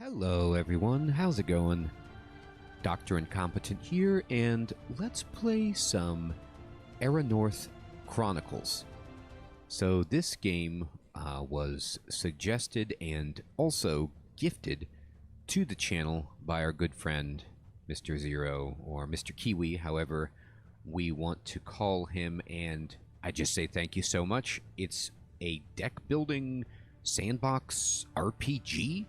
Hello everyone, how's it going? Dr. Incompetent here, and let's play some Erannorth Chronicles. So this game was suggested and also gifted to the channel by our good friend Mr. Zero, or Mr. Kiwi, however we want to call him, and I just say thank you so much. It's a deck building sandbox RPG,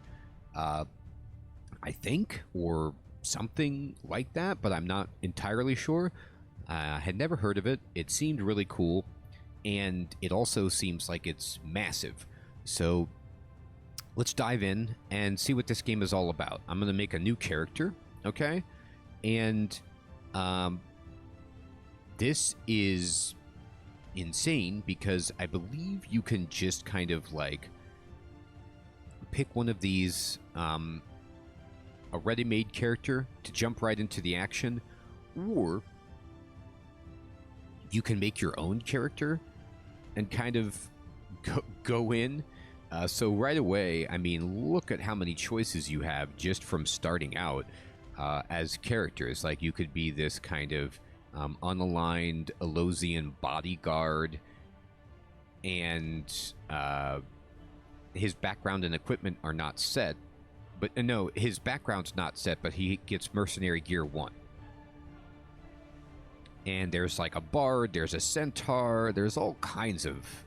I think, or something like that, but I'm not entirely sure. Had never heard of it. It seemed really cool, and it also seems like it's massive. So let's dive in and see what this game is all about. I'm going to make a new character, okay? And this is insane because I believe you can just kind of like pick one of these, a ready-made character to jump right into the action, or you can make your own character and kind of go in. So right away, I mean, look at how many choices you have just from starting out as characters. Like, you could be this kind of unaligned Elosian bodyguard, and his background and equipment are not set. But no, his background's not set, but he gets mercenary gear 1. And there's like a bard, there's a centaur, there's all kinds of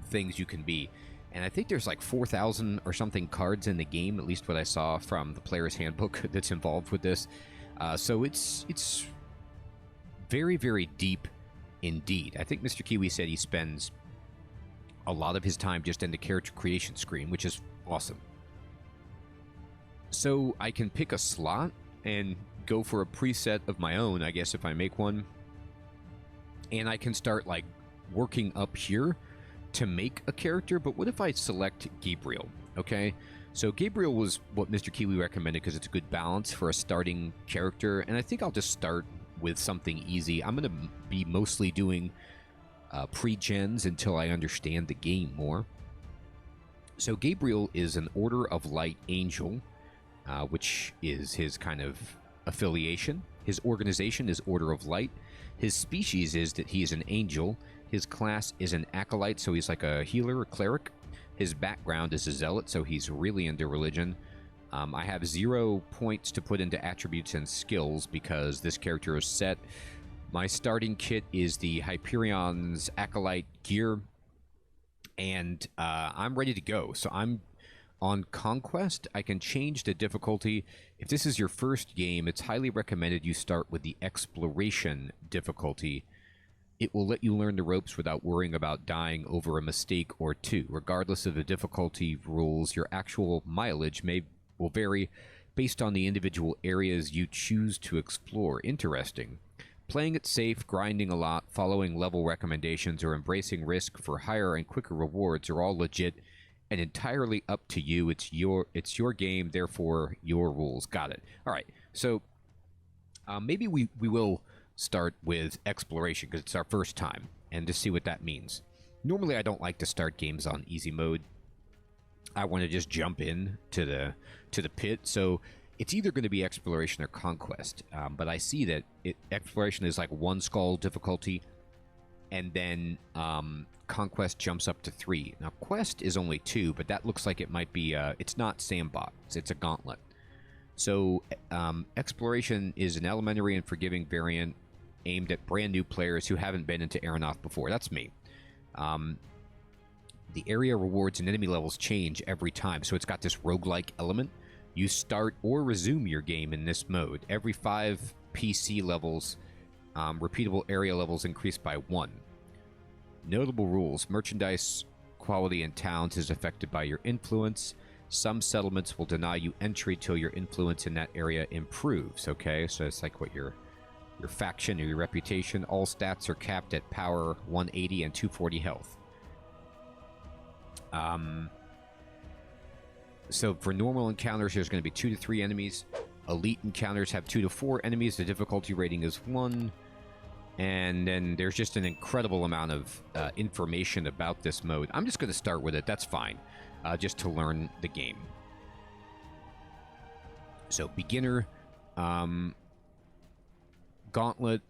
things you can be. And I think there's like 4,000 or something cards in the game, at least what I saw from the player's handbook that's involved with this. So it's very, very deep indeed. I think Mr. Kiwi said he spends a lot of his time just in the character creation screen, which is awesome. So I can pick a slot and go for a preset of my own, I guess, if I make one. And I can start like working up here to make a character. But what if I select Gabriel? Okay, so Gabriel was what Mr. Kiwi recommended because it's a good balance for a starting character. And I think I'll just start with something easy. I'm going to be mostly doing pre-gens until I understand the game more. So Gabriel is an Order of Light Angel, which is his kind of affiliation. His organization is Order of Light. His species is that he is an angel. His class is an acolyte, so he's like a healer or cleric. His background is a zealot, so he's really into religion. I have 0 points to put into attributes and skills because this character is set. My starting kit is the Hyperion's acolyte gear, and I'm ready to go. So I'm on Conquest. I can change the difficulty. If this is your first game, it's highly recommended you start with the Exploration difficulty. It will let you learn the ropes without worrying about dying over a mistake or two. Regardless of the difficulty rules, your actual mileage will vary based on the individual areas you choose to explore. Interesting. Playing it safe, grinding a lot, following level recommendations, or embracing risk for higher and quicker rewards are all legit and entirely up to you. It's your game, therefore your rules. Got it. All right. So maybe we will start with exploration because it's our first time, and to see what that means. Normally, I don't like to start games on easy mode. I want to just jump in to the pit. So it's either going to be exploration or conquest. But I see that exploration is like 1 skull difficulty, and then Conquest jumps up to 3. Now, Quest is only 2, but that looks like it might be, it's not Sandbox, it's a Gauntlet. So, Exploration is an elementary and forgiving variant aimed at brand new players who haven't been into Erannorth before. That's me. The area rewards and enemy levels change every time, so it's got this roguelike element. You start or resume your game in this mode. Every 5 PC levels, repeatable area levels increase by 1. Notable rules. Merchandise quality in towns is affected by your influence. Some settlements will deny you entry till your influence in that area improves. Okay, so it's like what your faction or your reputation. All stats are capped at power 180 and 240 health. So for normal encounters, there's going to be 2 to 3 enemies. Elite encounters have 2 to 4 enemies. The difficulty rating is 1. And then there's just an incredible amount of information about this mode. I'm just going to start with it. That's fine. Just to learn the game. So beginner, gauntlet.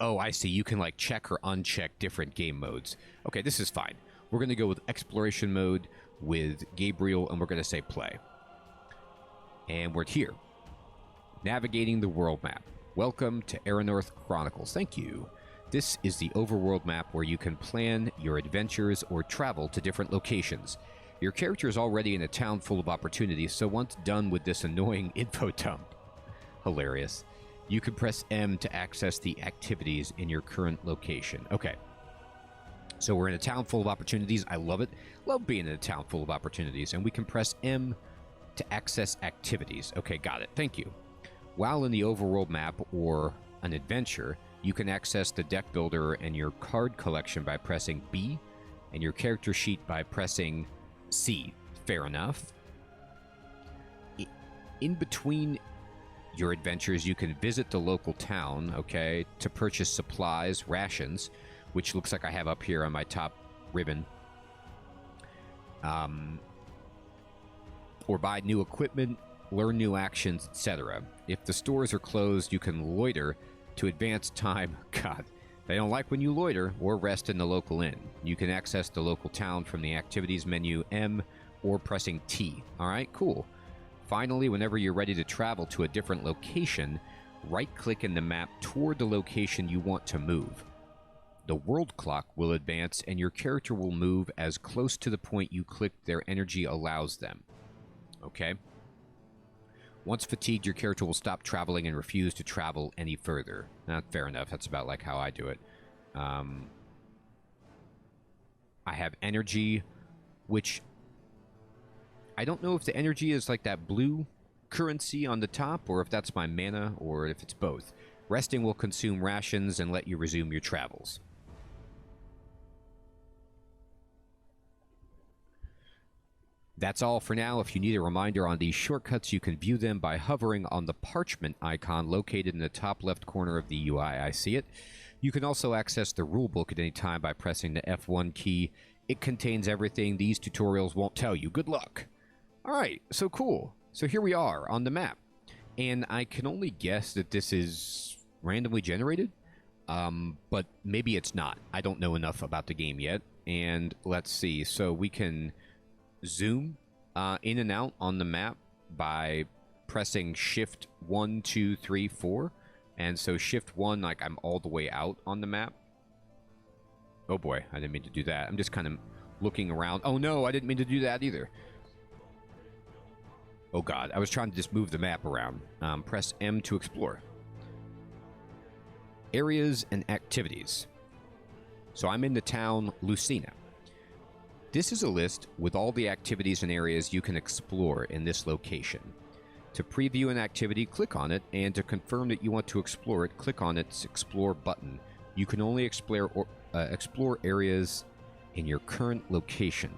Oh, I see. You can like check or uncheck different game modes. Okay, this is fine. We're going to go with exploration mode with Gabriel, and we're going to say play. And we're here. Navigating the world map. Welcome to Erannorth Chronicles. Thank you. This is the overworld map where you can plan your adventures or travel to different locations. Your character is already in a town full of opportunities, so once done with this annoying info dump, hilarious, you can press M to access the activities in your current location. Okay. So we're in a town full of opportunities. I love it. Love being in a town full of opportunities. And we can press M to access activities. Okay, got it. Thank you. While in the overworld map or an adventure, you can access the deck builder and your card collection by pressing B, and your character sheet by pressing C. Fair enough. In between your adventures, you can visit the local town, okay, to purchase supplies, rations, which looks like I have up here on my top ribbon. Or buy new equipment, learn new actions, etc. If the stores are closed, you can loiter to advance time. God, they don't like when you loiter, or rest in the local inn. You can access the local town from the activities menu M or pressing T. All right, cool. Finally, whenever you're ready to travel to a different location, right-click in the map toward the location you want to move. The world clock will advance, and your character will move as close to the point you clicked their energy allows them. Okay? Once fatigued, your character will stop traveling and refuse to travel any further. Not fair enough. That's about like how I do it. I have energy, which I don't know if the energy is like that blue currency on the top, or if that's my mana, or if it's both. Resting will consume rations and let you resume your travels. That's all for now. If you need a reminder on these shortcuts, you can view them by hovering on the parchment icon located in the top left corner of the UI. I see it. You can also access the rulebook at any time by pressing the F1 key. It contains everything these tutorials won't tell you. Good luck! Alright, so cool. So here we are on the map. And I can only guess that this is randomly generated. But maybe it's not. I don't know enough about the game yet. And let's see. So we can zoom in and out on the map by pressing Shift 1, 2, 3, 4. And so Shift 1, like I'm all the way out on the map. Oh boy, I didn't mean to do that. I'm just kind of looking around. Oh no, I didn't mean to do that either. Oh god, I was trying to just move the map around. Press M to explore. Areas and activities. So I'm in the town Lucina. This is a list with all the activities and areas you can explore in this location. To preview an activity, click on it, and to confirm that you want to explore it, click on its Explore button. You can only explore areas in your current location.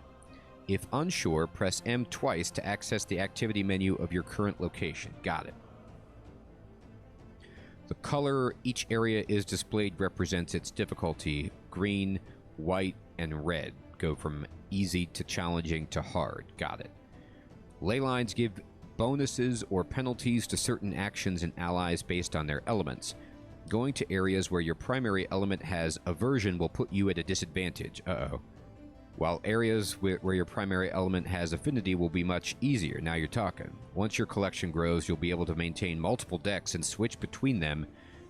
If unsure, press M twice to access the activity menu of your current location. Got it. The color each area is displayed represents its difficulty. Green, white, and red go from easy to challenging to hard. Got it. Ley lines give bonuses or penalties to certain actions and allies based on their elements. Going to areas where your primary element has aversion will put you at a disadvantage. Uh-oh. While areas where your primary element has affinity will be much easier. Now you're talking. Once your collection grows, you'll be able to maintain multiple decks and switch between them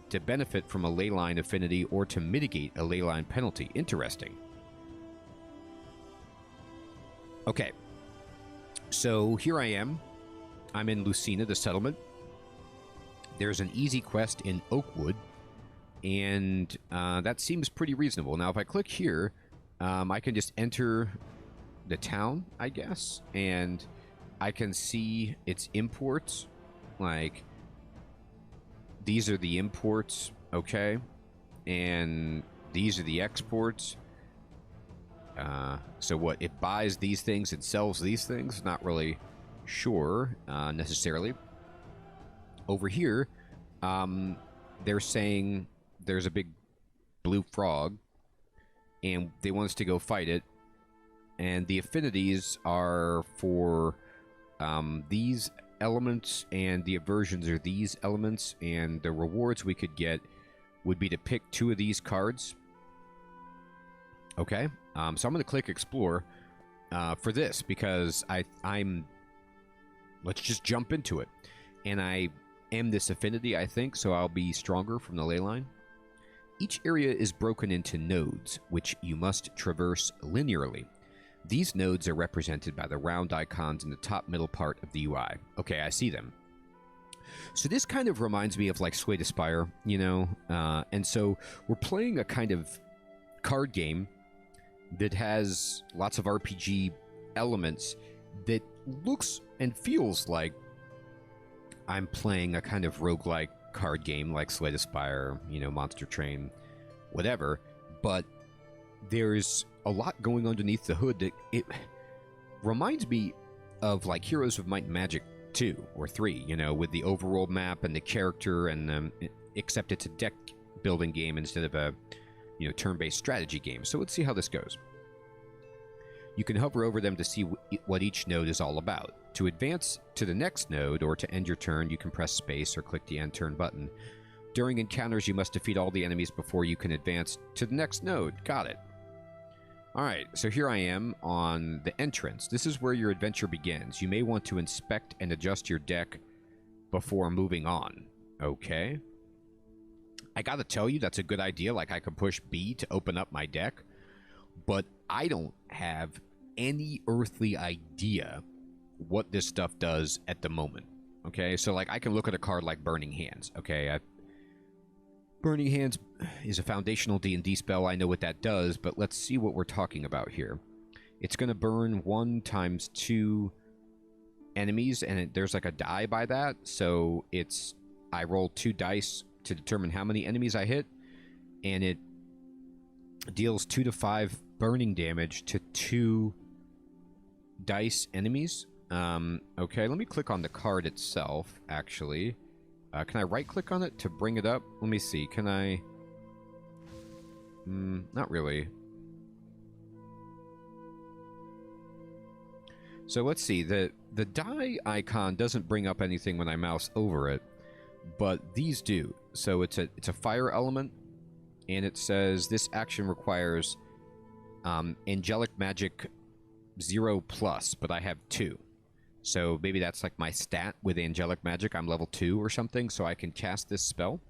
to benefit from a ley line affinity or to mitigate a ley line penalty. Interesting. Okay. So here I am. I'm in Lucina, the settlement. There's an easy quest in Oakwood, and that seems pretty reasonable. Now, if I click here, I can just enter the town, I guess, and I can see its imports. Like, these are the imports, okay? And these are the exports. So what, it buys these things and sells these things? Not really sure, necessarily. Over here, they're saying there's a big blue frog, and they want us to go fight it. And the affinities are for these elements, and the aversions are these elements, and the rewards we could get would be to pick 2 of these cards. Okay, so I'm going to click Explore for this, because I'm... Let's just jump into it. And I am this affinity, I think, so I'll be stronger from the ley line. Each area is broken into nodes, which you must traverse linearly. These nodes are represented by the round icons in the top middle part of the UI. Okay, I see them. So this kind of reminds me of like Sway to Spire, you know? And so we're playing a kind of card game that has lots of RPG elements that looks and feels like I'm playing a kind of roguelike card game like Slay the Spire, you know, Monster Train, whatever. But there's a lot going underneath the hood that it reminds me of like Heroes of Might and Magic 2 or 3, you know, with the overworld map and the character, and except it's a deck building game instead of a, you know, turn-based strategy game. So let's see how this goes. You can hover over them to see what each node is all about. To advance to the next node or to end your turn, you can press space or click the end turn button. During encounters, you must defeat all the enemies before you can advance to the next node. Got it. Alright, so here I am on the entrance. This is where your adventure begins. You may want to inspect and adjust your deck before moving on. Okay. I gotta tell you, that's a good idea. Like, I could push B to open up my deck, but I don't have any earthly idea what this stuff does at the moment. Okay, so like I can look at a card like Burning Hands. Okay, Burning Hands is a foundational D&D spell. I know what that does, but let's see what we're talking about here. It's going to burn 1 times 2 enemies, and there's like a die by that. So it's, I roll 2 dice to determine how many enemies I hit, and it deals 2 to 5 burning damage to 2 dice enemies. Okay, let me click on the card itself, actually. Can I right-click on it to bring it up? Let me see. Can I... not really. So let's see. The die icon doesn't bring up anything when I mouse over it, but these do. So it's a fire element, and it says this action requires angelic magic 0+, but I have 2. So maybe that's like my stat with angelic magic. I'm level 2 or something, so I can cast this spell.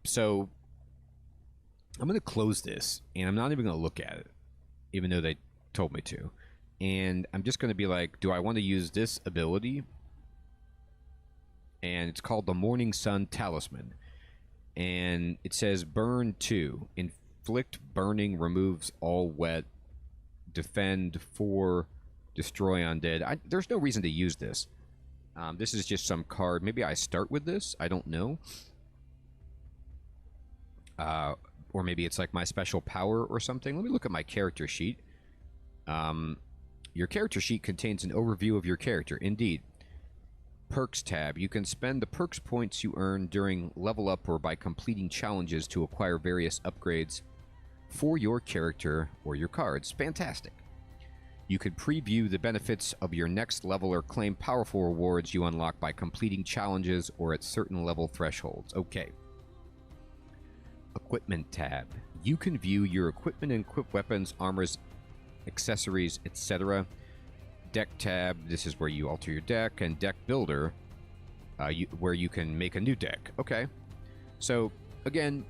So I'm going to close this, and I'm not even going to look at it, even though they told me to. And I'm just going to be like, do I want to use this ability? And it's called the Morning Sun Talisman. And it says burn 2. Inflict burning, removes all wet. Defend 4... Destroy undead. There's no reason to use this. This is just some card. Maybe I start with this. I don't know. Or maybe it's like my special power or something. Let me look at my character sheet. Your character sheet contains an overview of your character. Indeed. Perks tab. You can spend the perks points you earn during level up or by completing challenges to acquire various upgrades for your character or your cards. Fantastic. You could preview the benefits of your next level or claim powerful rewards you unlock by completing challenges or at certain level thresholds. Okay. Equipment tab. You can view your equipment and equip weapons, armors, accessories, etc. Deck tab. This is where you alter your deck. And deck builder, where you can make a new deck. Okay. So, again,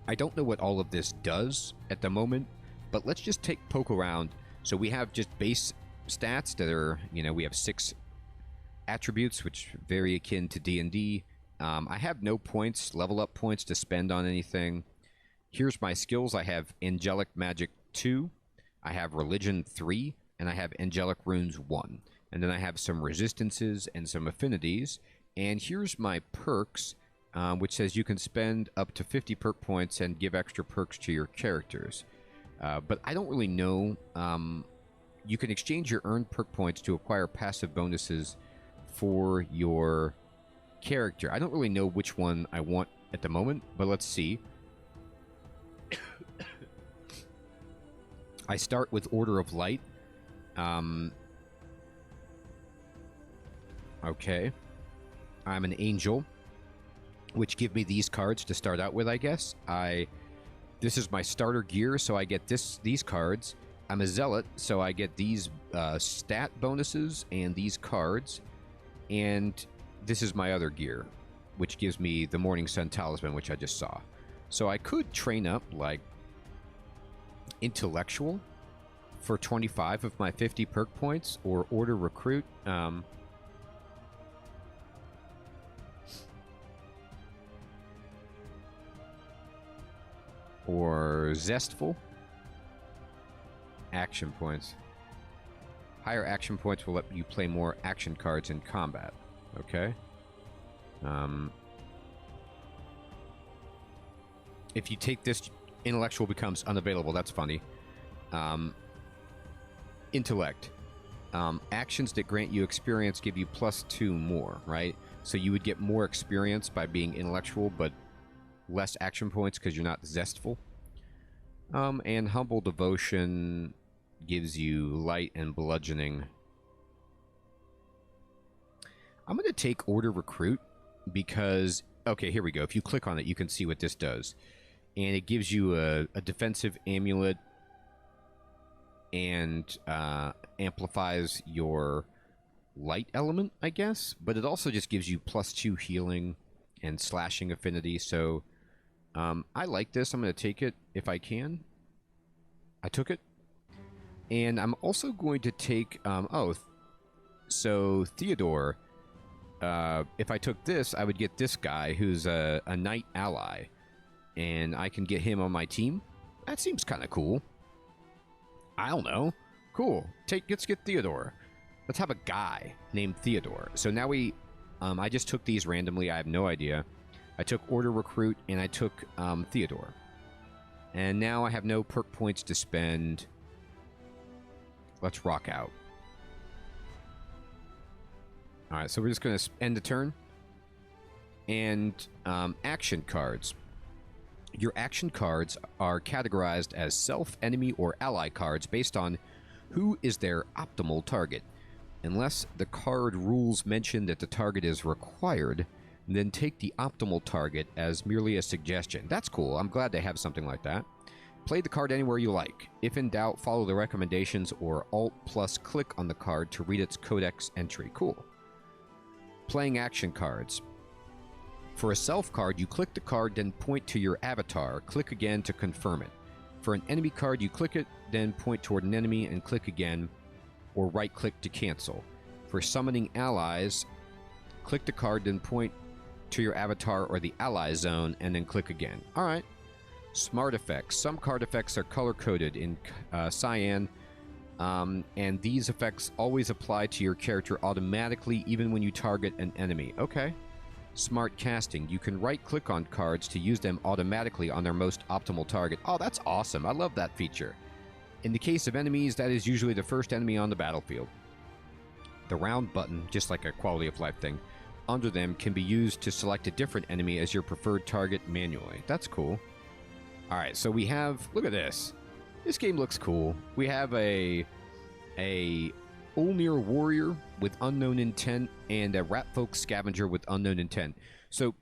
I don't know what all of this does at the moment, but let's just poke around. So we have just base stats that are, you know, we have 6 attributes, which are very akin to D&D. I have no points, level up points to spend on anything. Here's my skills. I have Angelic Magic 2, I have Religion 3, and I have Angelic Runes 1. And then I have some resistances and some affinities. And here's my perks, which says you can spend up to 50 perk points and give extra perks to your characters. But I don't really know. You can exchange your earned perk points to acquire passive bonuses for your character. I don't really know which one I want at the moment, but let's see. I start with Order of Light. Okay. I'm an angel, which give me these cards to start out with, I guess. This is my starter gear, so I get these cards. I'm a zealot, so I get these stat bonuses and these cards. And this is my other gear, which gives me the Morning Sun Talisman, which I just saw. So I could train up, like, Intellectual for 25 of my 50 perk points, or Order Recruit. Or Zestful. Action points. Higher action points will let you play more action cards in combat. Okay. If you take this, Intellectual becomes unavailable. That's funny. Intellect. Actions that grant you experience give you +2 more, right? So you would get more experience by being intellectual, but less action points because you're not zestful. And Humble Devotion gives you light and bludgeoning. I'm going to take Order Recruit because, okay, here we go. If you click on it, you can see what this does. And it gives you a defensive amulet and amplifies your light element, I guess. But it also just gives you +2 healing and slashing affinity. So I like this. I'm going to take it if I can. I took it. And I'm also going to take... so Theodore... if I took this, I would get this guy who's a knight ally. And I can get him on my team. That seems kind of cool. I don't know. Cool. Let's get Theodore. Let's have a guy named Theodore. So now I just took these randomly. I have no idea. I took Order Recruit and I took Theodore. And now I have no perk points to spend. Let's rock out. Alright, so we're just going to end the turn. And action cards. Your action cards are categorized as self, enemy, or ally cards based on who is their optimal target. Unless the card rules mention that the target is required, then take the optimal target as merely a suggestion. That's cool. I'm glad they have something like that. Play the card anywhere you like. If in doubt, follow the recommendations or Alt+click on the card to read its codex entry. Cool. Playing action cards. For a self card, you click the card, then point to your avatar. Click again to confirm it. For an enemy card, you click it, then point toward an enemy and click again, or right-click to cancel. For summoning allies, click the card, then point to your avatar or the ally zone, and then click again. Alright. Smart effects. Some card effects are color-coded in cyan, and these effects always apply to your character automatically, even when you target an enemy. Okay. Smart casting. You can right-click on cards to use them automatically on their most optimal target. Oh, that's awesome. I love that feature. In the case of enemies, that is usually the first enemy on the battlefield. The round button, just like a quality of life thing, under them can be used to select a different enemy as your preferred target manually. That's cool. Alright, so we have... Look at this. This game looks cool. We have a Ulnir Warrior with Unknown Intent and a Ratfolk Scavenger with Unknown Intent. So,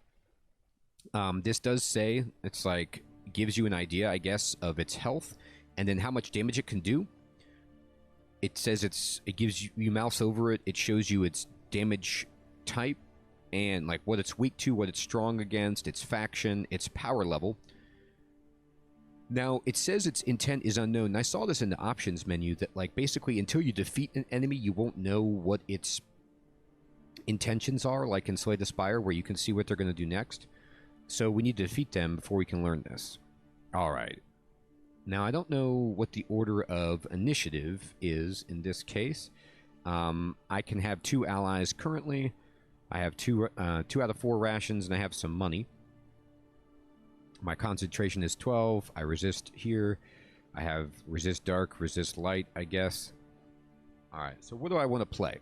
this does say, it's like, gives you an idea, I guess, of its health, and then how much damage it can do. It says it gives you mouse over it, it shows you its damage type, and like what it's weak to, what it's strong against, its faction, its power level. Now, it says its intent is unknown. And I saw this in the options menu that, like, basically until you defeat an enemy, you won't know what its intentions are, like in Slay the Spire, where you can see what they're going to do next. So we need to defeat them before we can learn this. Alright. Now, I don't know what the order of initiative is in this case. I can have 2 allies currently. I have 2 out of 4 rations, and I have some money. My concentration is 12. I resist here. I have resist dark, resist light, I guess. Alright, so what do I want to play?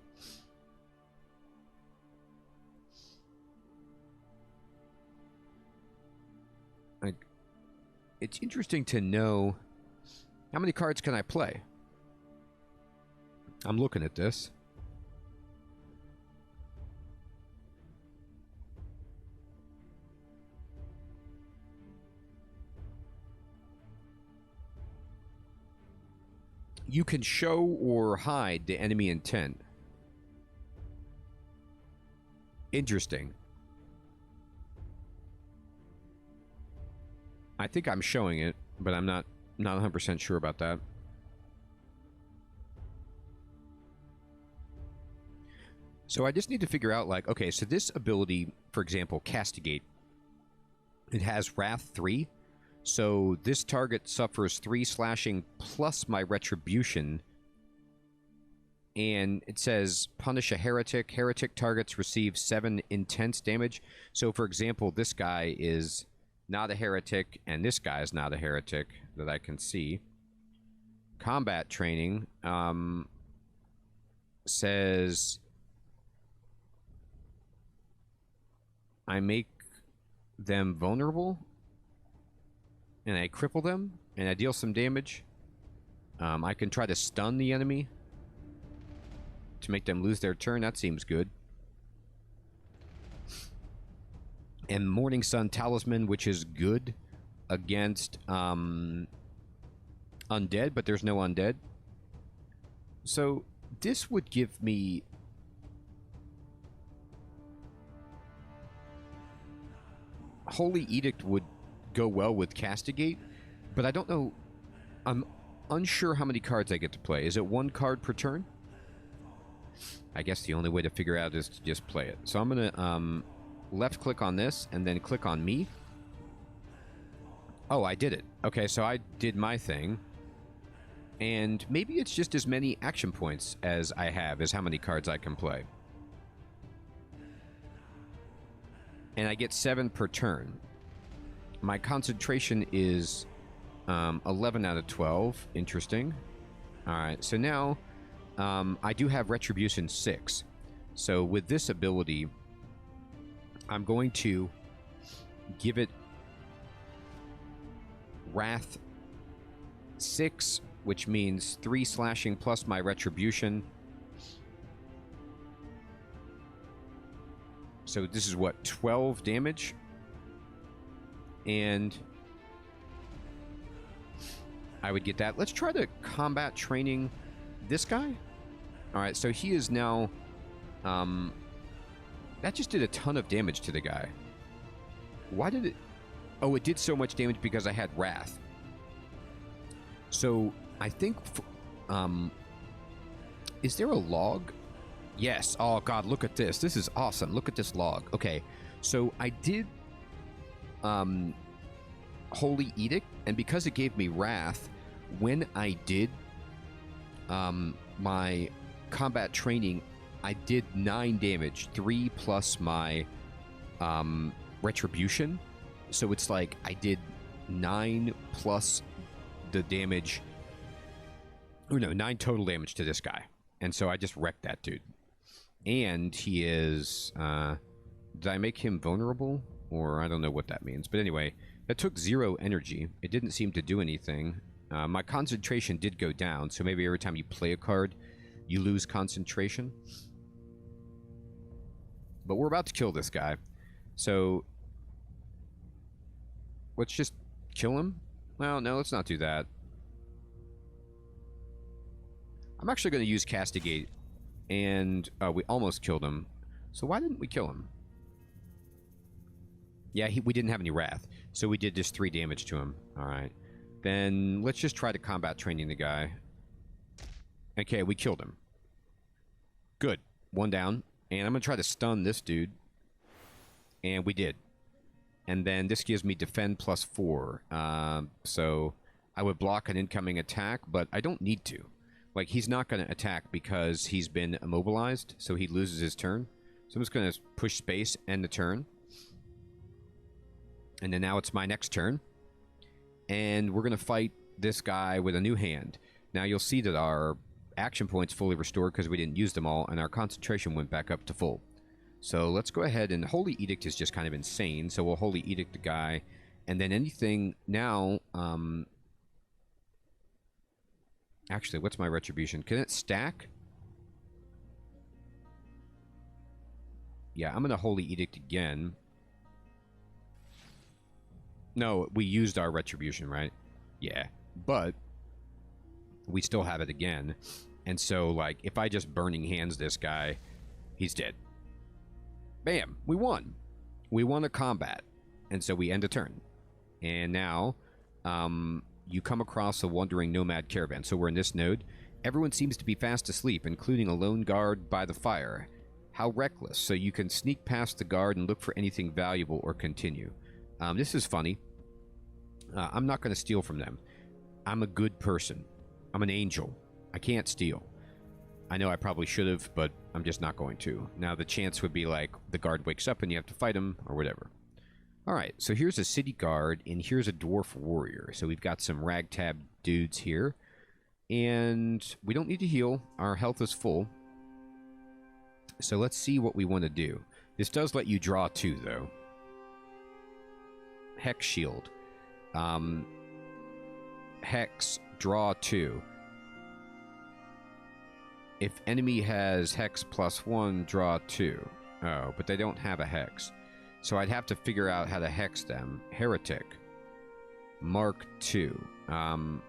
It's interesting to know how many cards can I play. I'm looking at this. you can show or hide the enemy intent. Interesting. I think I'm showing it, but I'm not 100% sure about that. So I just need to figure out, like, okay, so this ability, for example, Castigate, it has Wrath 3. So this target suffers 3 slashing plus my Retribution. And it says, punish a heretic. Heretic targets receive 7 intense damage. So, for example, this guy is not a heretic, and this guy is not a heretic that I can see. Combat training says I make them vulnerable, and I cripple them, and I deal some damage. I can try to stun the enemy to make them lose their turn. That seems good. And Morning Sun Talisman, which is good against undead, but there's no undead. So this would give me Holy Edict would go well with Castigate, but I don't know. I'm unsure how many cards I get to play. Is it 1 card per turn? I guess the only way to figure out is to just play it. So I'm going to left click on this and then click on me. Oh, I did it. Okay, so I did my thing. And maybe it's just as many action points as I have as how many cards I can play. And I get 7 per turn. My concentration is 11 out of 12. Interesting. All right, so now I do have Retribution 6. So with this ability, I'm going to give it Wrath 6, which means 3 slashing plus my Retribution. So this is what, 12 damage? And I would get that. Let's try the combat training this guy. All right, so he is now... that just did a ton of damage to the guy. Why did it... Oh, it did so much damage because I had Wrath. So, I think... is there a log? Yes. Oh, God, look at this. This is awesome. Look at this log. Okay, so I did... Holy Edict, and because it gave me Wrath, when I did my combat training, I did 9 damage, 3 plus my Retribution. So it's like I did 9 plus the damage, or no, 9 total damage to this guy. And so I just wrecked that dude. And he is, did I make him vulnerable? Or I don't know what that means. But anyway, that took 0 energy. It didn't seem to do anything. My concentration did go down, so maybe every time you play a card, you lose concentration. But we're about to kill this guy. So, let's just kill him? Well, no, let's not do that. I'm actually going to use Castigate. And we almost killed him. So why didn't we kill him? Yeah, we didn't have any Wrath. So we did just 3 damage to him. Alright. Then let's just try to combat training the guy. Okay, we killed him. Good. 1 down. And I'm going to try to stun this dude. And we did. And then this gives me defend plus 4. So I would block an incoming attack, but I don't need to. Like, he's not going to attack because he's been immobilized, so he loses his turn. So I'm just going to push space, end the turn. And then now it's my next turn. And we're going to fight this guy with a new hand. Now you'll see that our action points fully restored because we didn't use them all, and our concentration went back up to full. So let's go ahead, and Holy Edict is just kind of insane, so we'll Holy Edict the guy. And then anything now... Actually, what's my Retribution? Can it stack? Yeah, I'm going to Holy Edict again. No, we used our Retribution, right? Yeah. But we still have it again. And so, like, if I just Burning Hands this guy, he's dead. Bam! We won. We won a combat. And so we end a turn. And now, you come across a wandering nomad caravan. So we're in this node. Everyone seems to be fast asleep, including a lone guard by the fire. How reckless. So you can sneak past the guard and look for anything valuable or continue. This is funny. I'm not going to steal from them. I'm a good person. I'm an angel. I can't steal. I know I probably should have, but I'm just not going to. Now, the chance would be like the guard wakes up and you have to fight him or whatever. All right, so here's a city guard, and here's a dwarf warrior. So we've got some ragtag dudes here. And we don't need to heal. Our health is full. So let's see what we want to do. This does let you draw 2, though. Hex shield. Hex, draw 2. If enemy has hex +1, draw 2. Oh, but they don't have a hex. So I'd have to figure out how to hex them. Heretic. Mark 2. And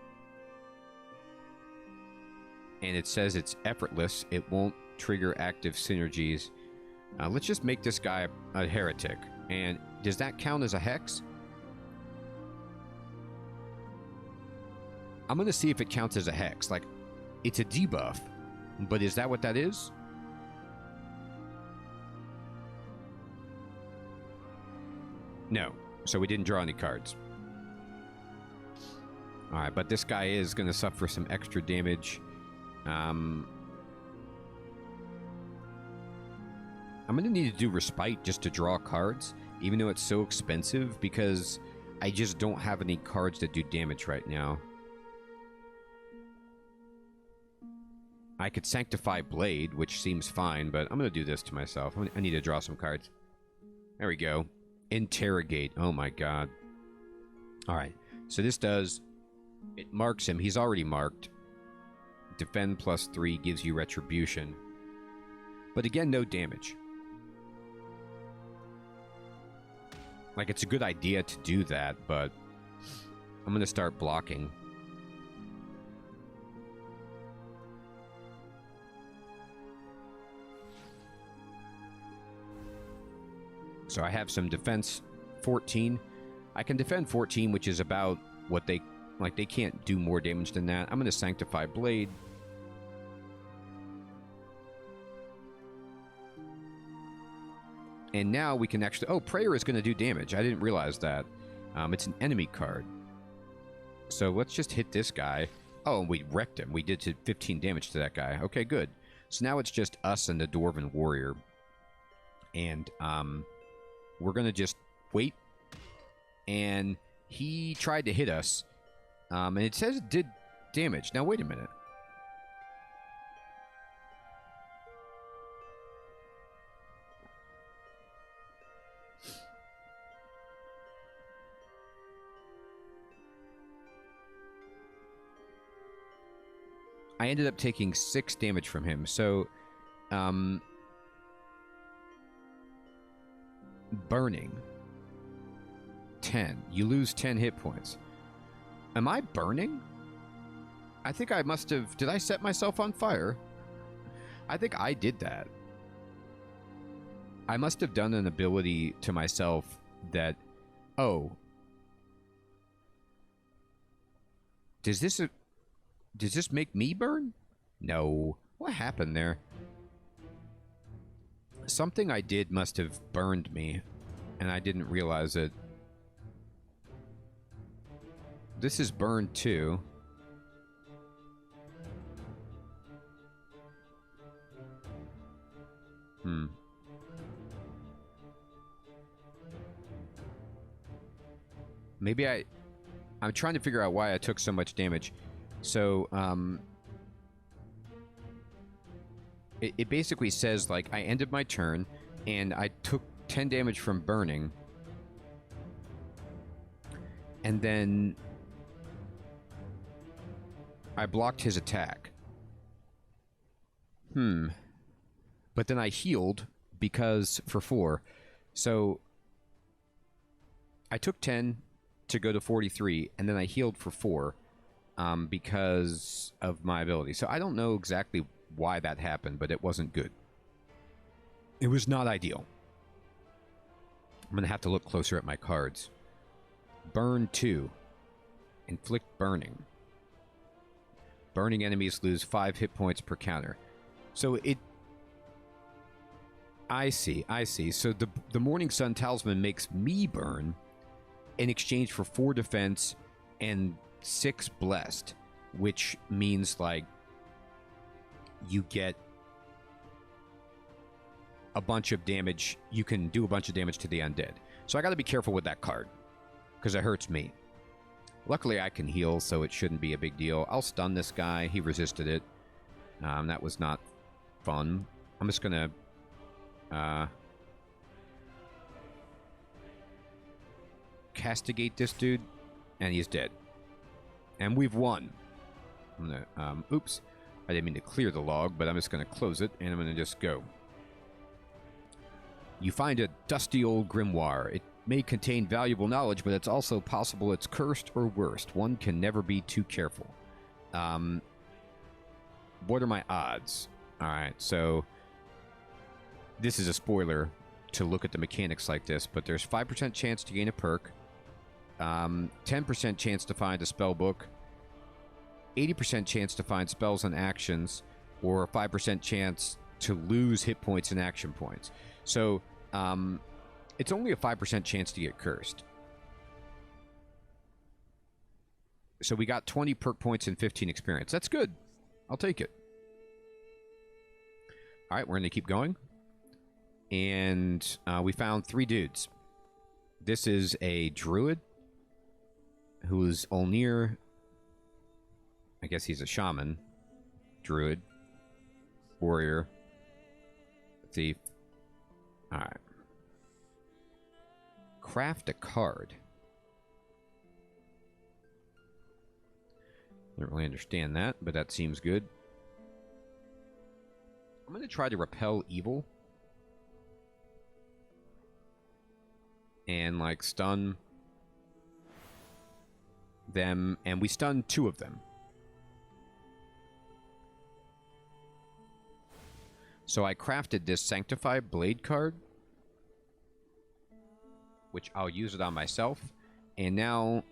it says it's effortless. It won't trigger active synergies. Let's just make this guy a heretic. And does that count as a hex? I'm going to see if it counts as a hex. Like, it's a debuff. But is that what that is? No. So we didn't draw any cards. Alright, but this guy is going to suffer some extra damage. I'm going to need to do Respite just to draw cards, even though it's so expensive, because I just don't have any cards that do damage right now. I could Sanctify Blade, which seems fine, but I'm going to do this to myself. I need to draw some cards. There we go. Interrogate. Oh my god. Alright, so this does... It marks him. He's already marked. Defend +3 gives you Retribution. But again, no damage. Like, it's a good idea to do that, but I'm going to start blocking. So I have some defense 14. I can defend 14, which is about what they... Like, they can't do more damage than that. I'm going to Sanctify Blade. And now we can actually... Oh, Prayer is going to do damage. I didn't realize that. It's an enemy card. So let's just hit this guy. Oh, and we wrecked him. We did 15 damage to that guy. Okay, good. So now it's just us and the Dwarven Warrior. And we're going to just wait. And he tried to hit us. And it says it did damage. Now, wait a minute. I ended up taking 6 damage from him. So, burning. 10. You lose 10 hit points. Am I burning? I think I must have... Did I set myself on fire? I think I did that. I must have done an ability to myself that... Oh. Does this make me burn? No. What happened there? Something I did must have burned me, and I didn't realize it. This is burned too. Maybe I'm trying to figure out why I took so much damage. So, it basically says, like, I ended my turn, and I took 10 damage from burning. And then... I blocked his attack. But then I healed because for 4. So I took 10 to go to 43, and then I healed for 4. because of my ability. So I don't know exactly why that happened, but it wasn't good. It was not ideal. I'm going to have to look closer at my cards. Burn 2. Inflict burning. Burning enemies lose 5 hit points per counter. So it... I see. So the Morning Sun Talisman makes me burn in exchange for 4 defense and 6 blessed, which means, like, you get a bunch of damage. You can do a bunch of damage to the undead. So I got to be careful with that card, because it hurts me. Luckily, I can heal, so it shouldn't be a big deal. I'll stun this guy. He resisted it. That was not fun. I'm just going to castigate this dude, and he's dead. And we've won. I'm going to... oops. I didn't mean to clear the log, but I'm just going to close it, and I'm going to just go. You find a dusty old grimoire. It may contain valuable knowledge, but it's also possible it's cursed or worst. One can never be too careful. What are my odds? Alright, so... This is a spoiler to look at the mechanics like this, but there's 5% chance to gain a perk, 10% chance to find a spell book, 80% chance to find spells and actions, or a 5% chance to lose hit points and action points. So, it's only a 5% chance to get cursed. So we got 20 perk points and 15 experience. That's good. I'll take it. Alright, we're going to keep going. And we found 3 dudes. This is a druid who's Olnir. I guess he's a shaman. Druid. Warrior. Thief. Alright. Craft a card. Don't really understand that, but that seems good. I'm going to try to repel evil. And, like, stun them. And we stun 2 of them. So I crafted this Sanctify Blade card, which I'll use it on myself. And now,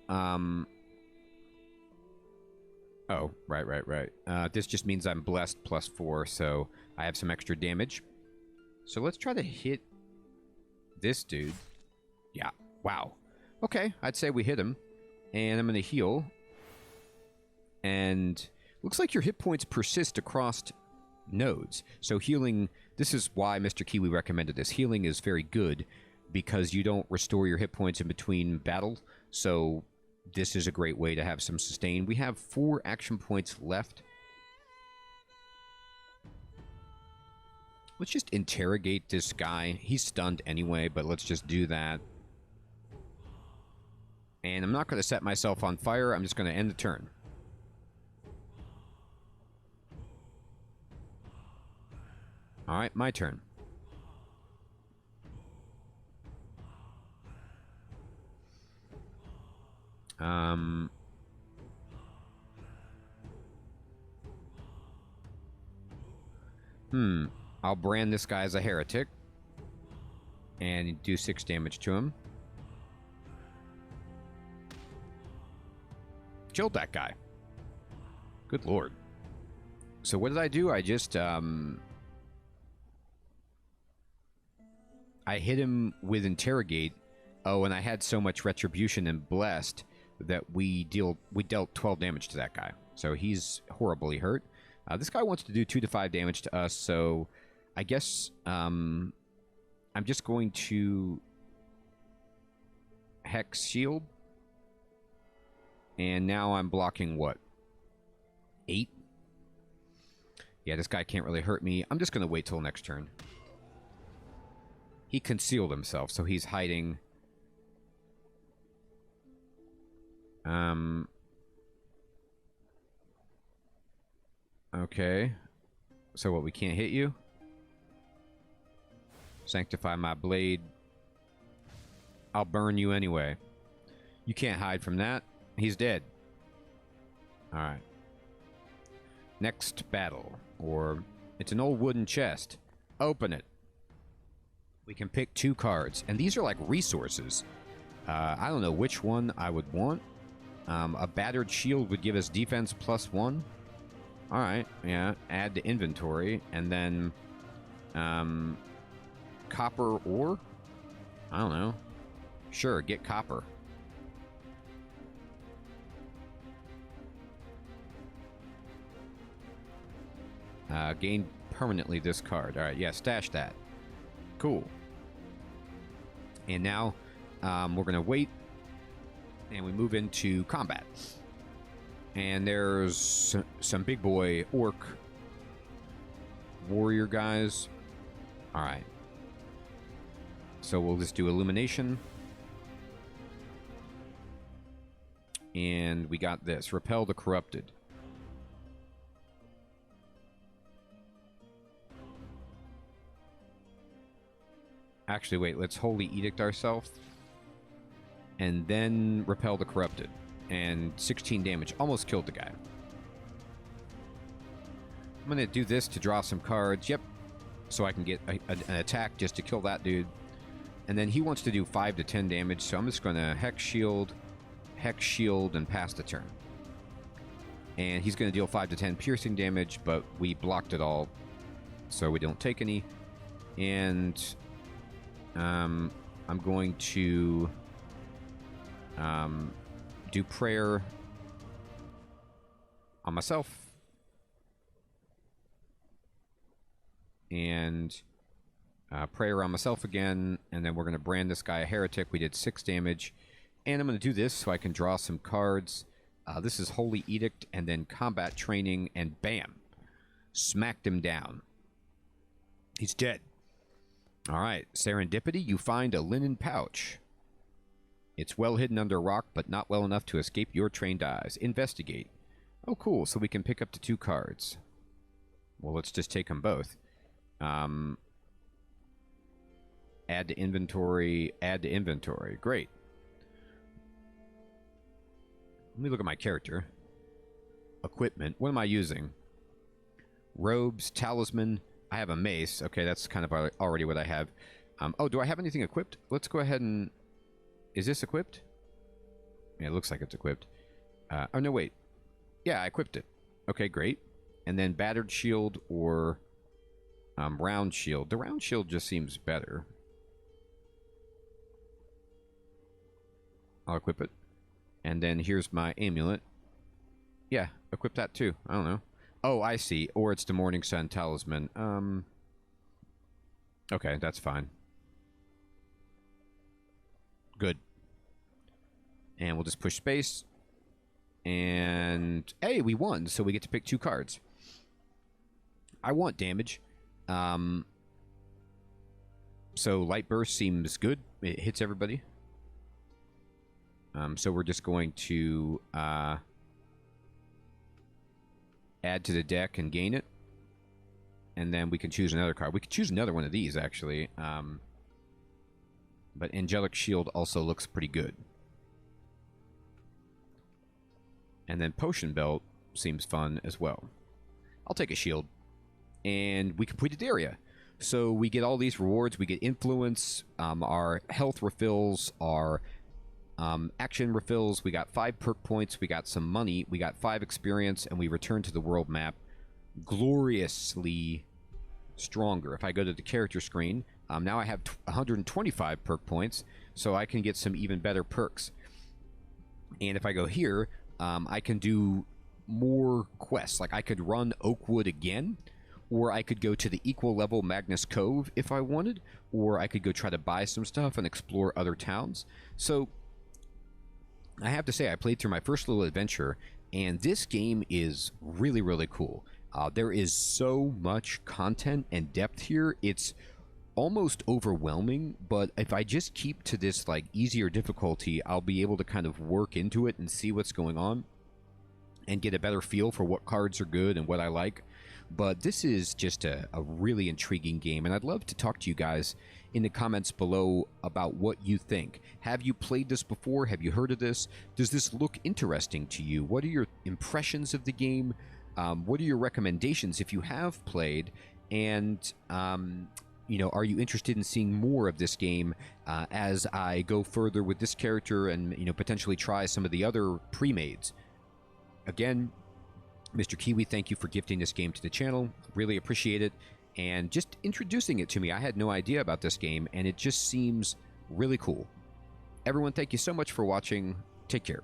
oh, right. This just means I'm blessed +4, so I have some extra damage. So let's try to hit this dude. Yeah, wow. Okay, I'd say we hit him. And I'm going to heal. And looks like your hit points persist across nodes. So healing, this is why Mr. Kiwi recommended this. Healing is very good because you don't restore your hit points in between battle. So this is a great way to have some sustain. We have 4 action points left. Let's just interrogate this guy. He's stunned anyway, but let's just do that. And I'm not going to set myself on fire. I'm just going to end the turn. Alright, my turn. I'll brand this guy as a heretic. And do 6 damage to him. Killed that guy. Good lord. So what did I do? I just, I hit him with Interrogate. Oh, and I had so much Retribution and Blessed that we dealt 12 damage to that guy. So he's horribly hurt. This guy wants to do 2 to 5 damage to us, so I guess I'm just going to Hex Shield. And now I'm blocking what? 8? Yeah, this guy can't really hurt me. I'm just going to wait till next turn. He concealed himself, so he's hiding. Okay. So what, we can't hit you? Sanctify my blade. I'll burn you anyway. You can't hide from that. He's dead. All right. Next battle. Or it's an old wooden chest. Open it. We can pick 2 cards. And these are like resources. I don't know which one I would want. A battered shield would give us defense +1. All right. Yeah. Add to inventory. And then copper ore? I don't know. Sure, get copper. Gain permanently this card. All right, yeah, stash that. Cool. And now we're going to wait, and we move into combat. And there's some big boy orc warrior guys. All right. So we'll just do illumination. And we got this. Repel the corrupted. Actually, wait. Let's Holy Edict ourselves. And then repel the corrupted. And 16 damage. Almost killed the guy. I'm going to do this to draw some cards. Yep. So I can get an attack just to kill that dude. And then he wants to do 5 to 10 damage. So I'm just going to Hex Shield, and pass the turn. And he's going to deal 5 to 10 piercing damage, but we blocked it all, so we don't take any. And I'm going to do prayer on myself. And prayer on myself again. And then we're going to brand this guy a heretic. We did 6 damage. And I'm going to do this so I can draw some cards. This is Holy Edict and then Combat Training. And bam. Smacked him down. He's dead. All right. Serendipity. You find a linen pouch. It's well hidden under rock, but not well enough to escape your trained eyes. Investigate. Oh, cool. So we can pick up to 2 cards. Well, let's just take them both. Add to inventory. Add to inventory. Great. Let me look at my character. Equipment. What am I using? Robes, talisman. I have a mace. Okay, that's kind of already what I have. Oh, do I have anything equipped? Let's go ahead and... Is this equipped? Yeah, it looks like it's equipped. Oh, no, wait. Yeah, I equipped it. Okay, great. And then battered shield or round shield. The round shield just seems better. I'll equip it. And then here's my amulet. Yeah, equip that too. I don't know. Oh, I see. Or it's the Morning Sun Talisman. Okay, that's fine. Good. And we'll just push space. And hey, we won, so we get to pick 2 cards. I want damage. So Light Burst seems good. It hits everybody. So we're just going to add to the deck and gain it. And then we can choose another card. We could choose another one of these, actually. But Angelic Shield also looks pretty good. And then Potion Belt seems fun as well. I'll take a shield. And we completed the area. So we get all these rewards. We get influence, our health refills, our action refills. We got 5 perk points. We got some money. We got 5 experience. And we return to the world map gloriously stronger. If I go to the character screen, now I have 125 perk points. So I can get some even better perks. And if I go here, I can do more quests. Like I could run Oakwood again. Or I could go to the equal level Magnus Cove if I wanted. Or I could go try to buy some stuff and explore other towns. So I have to say, I played through my first little adventure, and this game is really, really cool. There is so much content and depth here. It's almost overwhelming, but if I just keep to this like easier difficulty, I'll be able to kind of work into it and see what's going on and get a better feel for what cards are good and what I like. But this is just a really intriguing game, and I'd love to talk to you guys in the comments below about what you think. Have you played this before? Have you heard of this? Does this look interesting to you? What are your impressions of the game? What are your recommendations if you have played? And, are you interested in seeing more of this game as I go further with this character and, potentially try some of the other pre-mades? Again, Mr. Kiwi, thank you for gifting this game to the channel. Really appreciate it. And just introducing it to me. I had no idea about this game, and it just seems really cool. Everyone, thank you so much for watching. Take care.